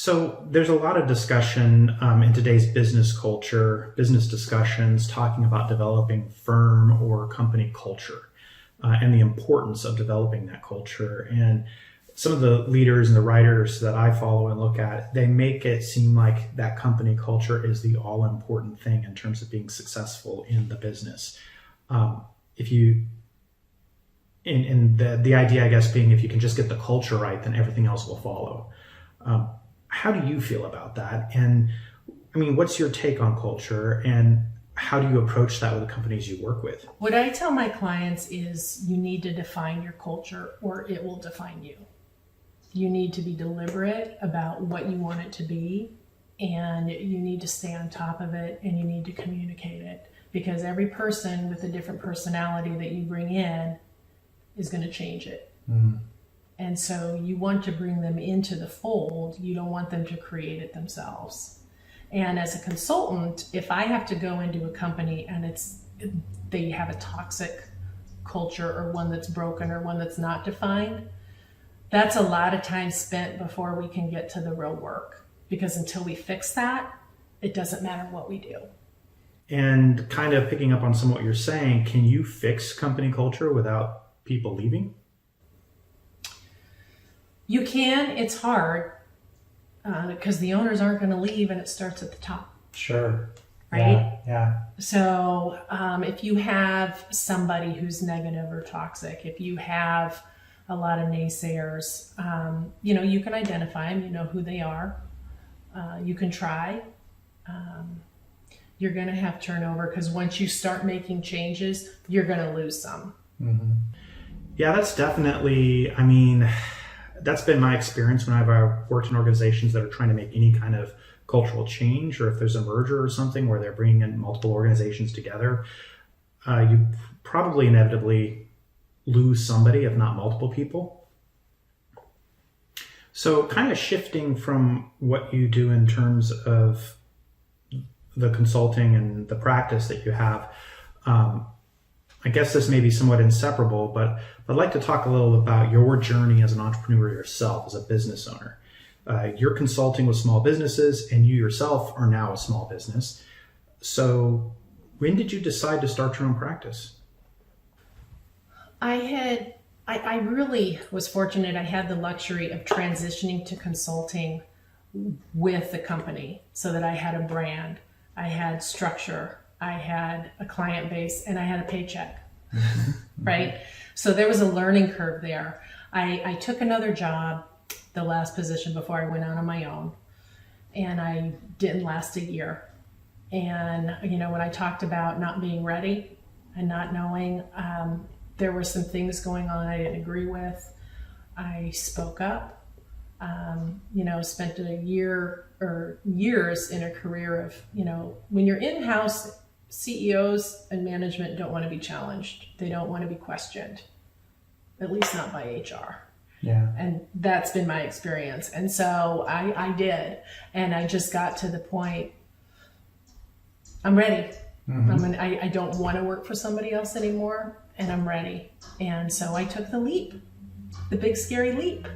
So there's a lot of discussion in today's business culture, business discussions, talking about developing firm or company culture and the importance of developing that culture. And some of the leaders and the writers that I follow and look at, they make it seem like that company culture is the all-important thing in terms of being successful in the business. If you, in the idea, I guess, being if you can just get the culture right, then everything else will follow. How do you feel about that? And I mean, what's your take on culture, and how do you approach that with the companies you work with? What I tell my clients is you need to define your culture or it will define you. You need to be deliberate about what you want it to be, and you need to stay on top of it, and you need to communicate it, because every person with a different personality that you bring in is going to change it. And so you want to bring them into the fold. You don't want them to create it themselves. And as a consultant, if I have to go into a company and they have a toxic culture or one that's broken or one that's not defined, that's a lot of time spent before we can get to the real work. Because until we fix that, it doesn't matter what we do. And kind of picking up on some of what you're saying, can you fix company culture without people leaving? You can. It's hard because the owners aren't going to leave, and it starts at the top. Sure. Right? Yeah. So if you have somebody who's negative or toxic, if you have a lot of naysayers, you can identify them, you know who they are. You can try. You're going to have turnover because once you start making changes, you're going to lose some. Mm-hmm. Yeah, that's definitely, that's been my experience when I've worked in organizations that are trying to make any kind of cultural change, or if there's a merger or something where they're bringing in multiple organizations together, you probably inevitably lose somebody, if not multiple people. So kind of shifting from what you do in terms of the consulting and the practice that you have, I guess this may be somewhat inseparable, but I'd like to talk a little about your journey as an entrepreneur yourself, as a business owner. You're consulting with small businesses, and you yourself are now a small business. So when did you decide to start your own practice? I really was fortunate. I had the luxury of transitioning to consulting with the company so that I had a brand, I had structure, I had a client base, and I had a paycheck, right? So there was a learning curve there. I took another job, the last position before I went out on my own, and I didn't last a year. And, when I talked about not being ready and not knowing, there were some things going on I didn't agree with. I spoke up, spent a year or years in a career of, when you're in-house, CEOs and management don't want to be challenged. They don't want to be questioned, at least not by HR. Yeah. And that's been my experience. And so I did. And I just got to the point, I'm ready. Mm-hmm. I don't want to work for somebody else anymore, and I'm ready. And so I took the leap, the big scary leap.